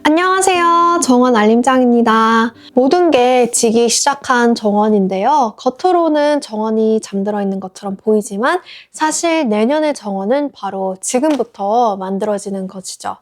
안녕하세요. 정원 알림장입니다. 모든 게 지기 시작한 정원인데요. 겉으로는 정원이 잠들어 있는 것처럼 보이지만 사실 내년의 정원은 바로 지금부터 만들어지는 것이죠.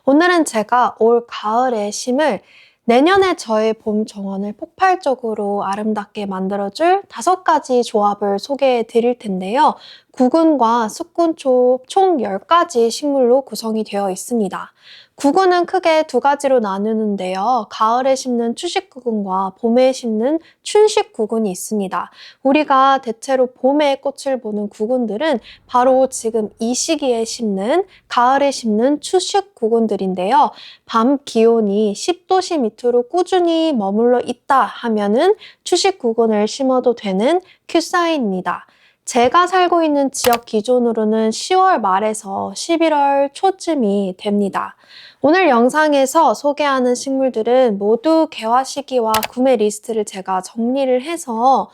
오늘은 제가 올 가을에 심을 내년에 저의 봄 정원을 폭발적으로 아름답게 만들어줄 5가지 조합을 소개해 드릴 텐데요. 구근과 쑥근초 총 10가지 식물로 구성이 되어 있습니다. 구근은 크게 2가지로 나누는데요. 가을에 심는 추식구근과 봄에 심는 춘식구근이 있습니다. 우리가 대체로 봄에 꽃을 보는 구근들은 바로 지금 이 시기에 심는 가을에 심는 추식구근들인데요. 밤 기온이 10도씨 밑으로 꾸준히 머물러 있다 하면은 추식구근을 심어도 되는 큐사인입니다. 제가 살고 있는 지역 기준으로는 10월 말에서 11월 초쯤이 됩니다. 오늘 영상에서 소개하는 식물들은 모두 개화 시기와 구매 리스트를 제가 정리를 해서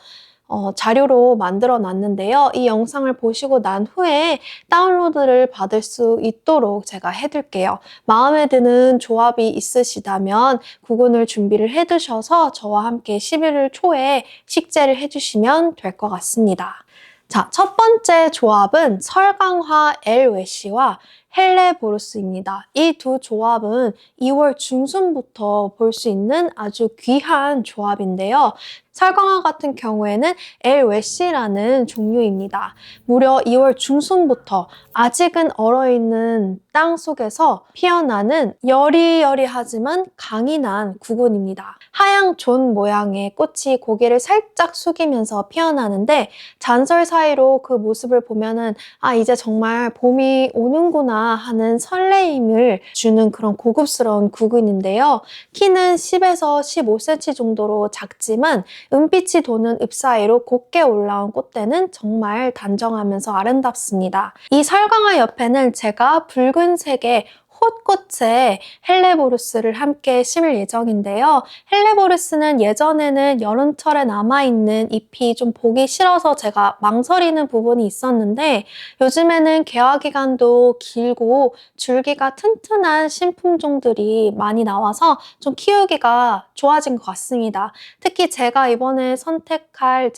자료로 만들어 놨는데요. 이 영상을 보시고 난 후에 다운로드를 받을 수 있도록 제가 해둘게요. 마음에 드는 조합이 있으시다면 구근을 준비를 해두셔서 저와 함께 11월 초에 식재를 해주시면 될 것 같습니다. 자, 첫 번째 조합은 설강화 엘웨시와 헬레보루스입니다. 이 두 조합은 2월 중순부터 볼 수 있는 아주 귀한 조합인데요. 설강화 같은 경우에는 엘웨시라는 종류입니다. 무려 2월 중순부터 아직은 얼어있는 땅 속에서 피어나는 여리여리하지만 강인한 구근입니다. 하양 존 모양의 꽃이 고개를 살짝 숙이면서 피어나는데 잔설 사이로 그 모습을 보면은 이제 정말 봄이 오는구나 하는 설레임을 주는 그런 고급스러운 구근인데요. 키는 10에서 15cm 정도로 작지만 은빛이 도는 잎 사이로 곱게 올라온 꽃대는 정말 단정하면서 아름답습니다. 이 설강화 옆에는 제가 붉은색의 홑꽃의 헬레보루스를 함께 심을 예정인데요. 헬레보루스는 예전에는 여름철에 남아있는 잎이 좀 보기 싫어서 제가 망설이는 부분이 있었는데 요즘에는 개화 기간도 길고 줄기가 튼튼한 신품종들이 많이 나와서 좀 키우기가 좋아진 것 같습니다. 특히 제가 이번에 선택할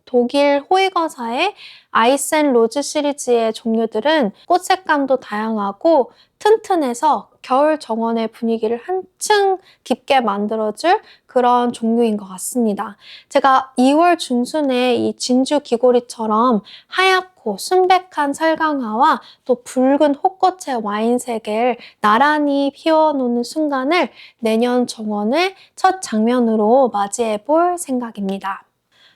독일 호이거사의 아이센 로즈 시리즈의 종류들은 꽃 색감도 다양하고 튼튼해서 겨울 정원의 분위기를 한층 깊게 만들어줄 그런 종류인 것 같습니다. 제가 2월 중순에 이 진주 귀고리처럼 하얗고 순백한 설강화와 또 붉은 홑꽃의 와인색을 나란히 피워놓는 순간을 내년 정원의 첫 장면으로 맞이해 볼 생각입니다.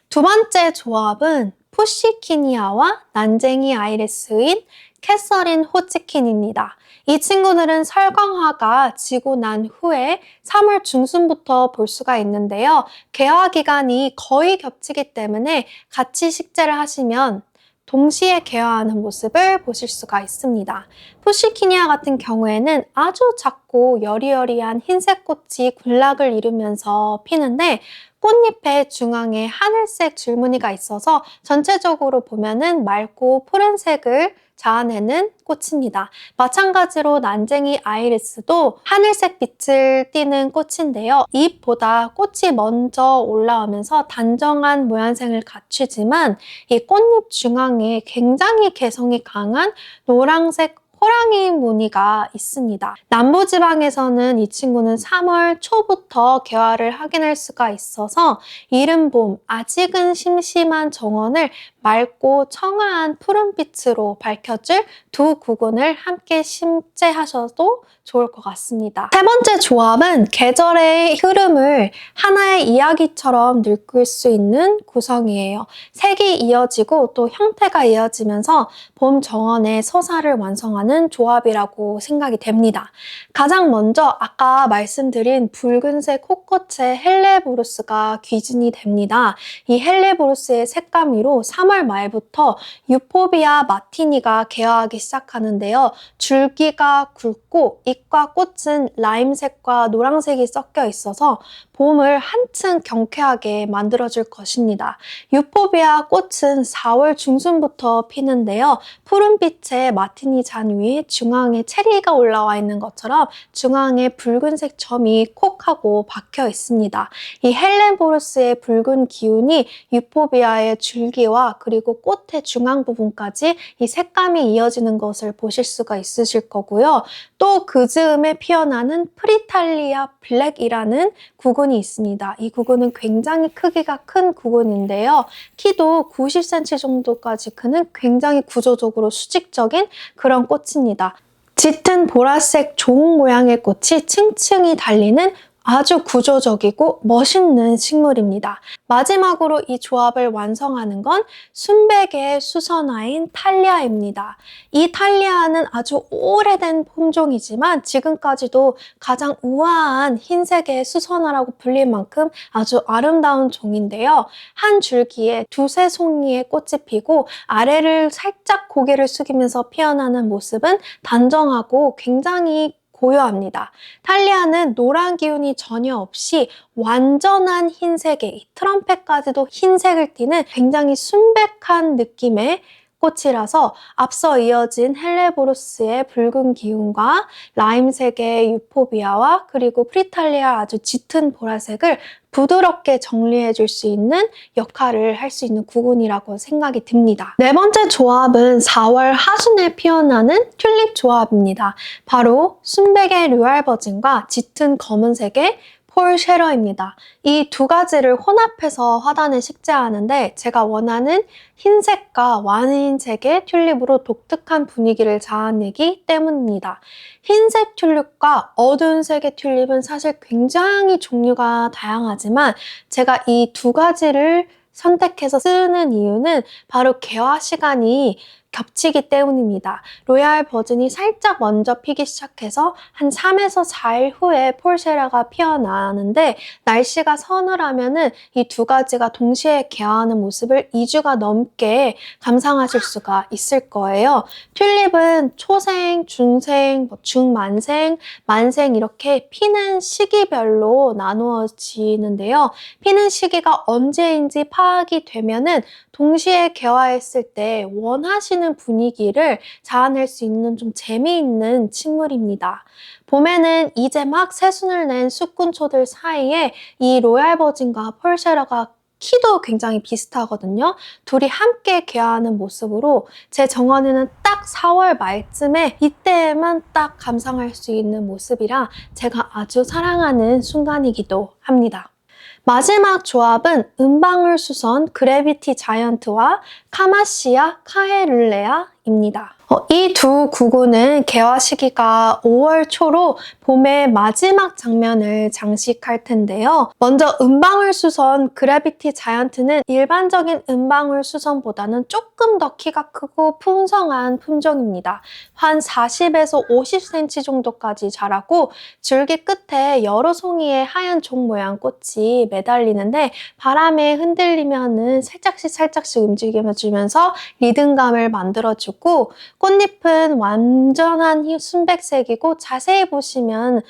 두 번째 조합은 푸시키니아와 난쟁이 아이리스인 캐서린 호치킨입니다. 이 친구들은 설강화가 지고 난 후에 3월 중순부터 볼 수가 있는데요. 개화 기간이 거의 겹치기 때문에 같이 식재를 하시면 동시에 개화하는 모습을 보실 수가 있습니다. 푸시키니아 같은 경우에는 아주 작고 여리여리한 흰색 꽃이 군락을 이루면서 피는데 꽃잎의 중앙에 하늘색 줄무늬가 있어서 전체적으로 보면은 맑고 푸른색을 자아내는 꽃입니다. 마찬가지로 난쟁이 아이리스도 하늘색 빛을 띠는 꽃인데요. 잎보다 꽃이 먼저 올라오면서 단정한 모양새를 갖추지만 이 꽃잎 중앙에 굉장히 개성이 강한 노란색 호랑이 무늬가 있습니다. 남부지방에서는 이 친구는 3월 초부터 개화를 확인할 수가 있어서 이른 봄, 아직은 심심한 정원을 맑고 청아한 푸른빛으로 밝혀줄 두 구근을 함께 심재하셔도 좋을 것 같습니다. 세 번째 조합은 계절의 흐름을 하나의 이야기처럼 느낄 수 있는 구성이에요. 색이 이어지고 또 형태가 이어지면서 봄 정원의 서사를 완성하는 조합이라고 생각이 됩니다. 가장 먼저 아까 말씀드린 붉은색 홑꽃의 헬레보루스가 기준이 됩니다. 이 헬레보루스의 색감 위로 3월 3월 말부터 유포비아 마티니가 개화하기 시작하는데요. 줄기가 굵고 잎과 꽃은 라임색과 노란색이 섞여 있어서 봄을 한층 경쾌하게 만들어줄 것입니다. 유포비아 꽃은 4월 중순부터 피는데요. 푸른빛의 마티니 잔 위에 중앙에 체리가 올라와 있는 것처럼 중앙에 붉은색 점이 콕 하고 박혀 있습니다. 이 헬렌보루스의 붉은 기운이 유포비아의 줄기와 그리고 꽃의 중앙 부분까지 이 색감이 이어지는 것을 보실 수가 있으실 거고요. 또 그 즈음에 피어나는 프리탈리아 블랙이라는 구근이 있습니다. 이 구근은 굉장히 크기가 큰 구근인데요. 키도 90cm 정도까지 크는 굉장히 구조적으로 수직적인 그런 꽃입니다. 짙은 보라색 종 모양의 꽃이 층층이 달리는 아주 구조적이고 멋있는 식물입니다. 마지막으로 이 조합을 완성하는 건 순백의 수선화인 탈리아입니다. 이 탈리아는 아주 오래된 품종이지만 지금까지도 가장 우아한 흰색의 수선화라고 불릴 만큼 아주 아름다운 종인데요. 한 줄기에 두세 송이의 꽃이 피고 아래를 살짝 고개를 숙이면서 피어나는 모습은 단정하고 굉장히 고요합니다. 탈리아는 노란 기운이 전혀 없이 완전한 흰색의 트럼펫까지도 흰색을 띠는 굉장히 순백한 느낌의 꽃이라서 앞서 이어진 헬레보루스의 붉은 기운과 라임색의 유포비아와 그리고 프리탈리아 아주 짙은 보라색을 부드럽게 정리해 줄 수 있는 역할을 할 수 있는 구근이라고 생각이 듭니다. 네 번째 조합은 4월 하순에 피어나는 튤립 조합입니다. 바로 순백의 류알버진과 짙은 검은색의 폴 쉐러입니다. 이 두 가지를 혼합해서 화단에 식재하는데 제가 원하는 흰색과 와인색의 튤립으로 독특한 분위기를 자아내기 때문입니다. 흰색 튤립과 어두운 색의 튤립은 사실 굉장히 종류가 다양하지만 제가 이 두 가지를 선택해서 쓰는 이유는 바로 개화 시간이 겹치기 때문입니다. 로얄 버진이 살짝 먼저 피기 시작해서 한 3에서 4일 후에 폴쉐라가 피어나는데 날씨가 서늘하면은 이 두 가지가 동시에 개화하는 모습을 2주가 넘게 감상하실 수가 있을 거예요. 튤립은 초생, 중생, 중만생, 만생 이렇게 피는 시기별로 나누어지는데요. 피는 시기가 언제인지 파악이 되면은 동시에 개화했을 때 원하시는 분위기를 자아낼 수 있는 좀 재미있는 식물입니다. 봄에는 이제 막 새순을 낸 수꾼초들 사이에 이 로얄버진과 폴쉐라가 키도 굉장히 비슷하거든요. 둘이 함께 개화하는 모습으로 제 정원에는 딱 4월 말쯤에 이때에만 딱 감상할 수 있는 모습이라 제가 아주 사랑하는 순간이기도 합니다. 마지막 조합은 은방울 수선 그래비티 자이언트와 카마시아 카헤룰레아입니다. 이 두 구구는 개화 시기가 5월 초로 봄의 마지막 장면을 장식할 텐데요. 먼저 은방울 수선 그래비티 자이언트는 일반적인 은방울 수선보다는 조금 더 키가 크고 풍성한 품종입니다. 한 40에서 50cm 정도까지 자라고 줄기 끝에 여러 송이의 하얀 종 모양 꽃이 매달리는데 바람에 흔들리면은 살짝씩 움직여주면서 리듬감을 만들어주고 꽃잎은 완전한 순백색이고 자세히 보시면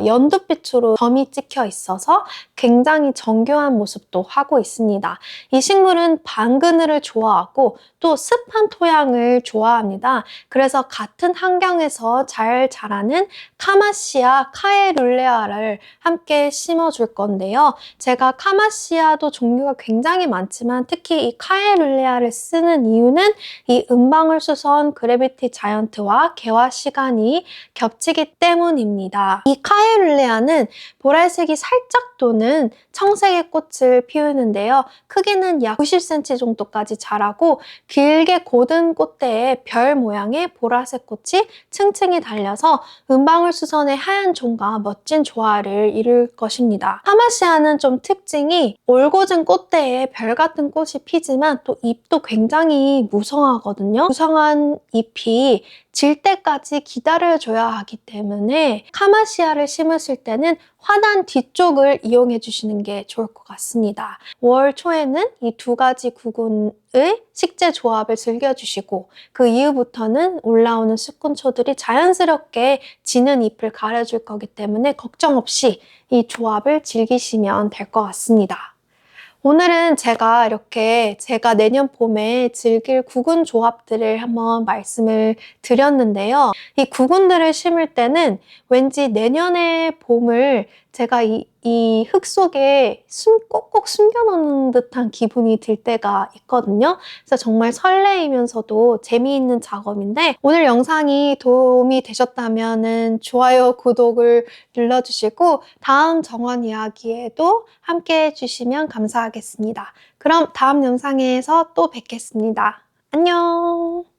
연두빛으로 점이 찍혀 있어서 굉장히 정교한 모습도 하고 있습니다. 이 식물은 반그늘을 좋아하고 또 습한 토양을 좋아합니다. 그래서 같은 환경에서 잘 자라는 카마시아 카에룰레아를 함께 심어줄 건데요. 제가 카마시아도 종류가 굉장히 많지만 특히 이 카에룰레아를 쓰는 이유는 이 은방울 수선 그래비티 자이언트와 개화 시간이 겹치기 때문입니다. 이 카에룰레아는 보라색이 살짝 도는 청색의 꽃을 피우는데요. 크기는 약 90cm 정도까지 자라고 길게 곧은 꽃대에 별 모양의 보라색 꽃이 층층이 달려서 은방울 수선의 하얀 종과 멋진 조화를 이룰 것입니다. 카마시아는 좀 특징이 올곧은 꽃대에 별 같은 꽃이 피지만 또 잎도 굉장히 무성하거든요. 구성한 잎이 질 때까지 기다려줘야 하기 때문에 카마시아를 심으실 때는 화단 뒤쪽을 이용해 주시는 게 좋을 것 같습니다. 5월 초에는 이 두 가지 구근의 식재 조합을 즐겨주시고 그 이후부터는 올라오는 수꾼초들이 자연스럽게 지는 잎을 가려줄 거기 때문에 걱정 없이 이 조합을 즐기시면 될 것 같습니다. 오늘은 제가 내년 봄에 즐길 구근 조합들을 한번 말씀을 드렸는데요. 이 구근들을 심을 때는 왠지 내년의 봄을 제가 이 흙 속에 꼭꼭 숨겨놓는 듯한 기분이 들 때가 있거든요. 그래서 정말 설레이면서도 재미있는 작업인데 오늘 영상이 도움이 되셨다면 좋아요, 구독을 눌러주시고 다음 정원 이야기에도 함께 해주시면 감사하겠습니다. 그럼 다음 영상에서 또 뵙겠습니다. 안녕!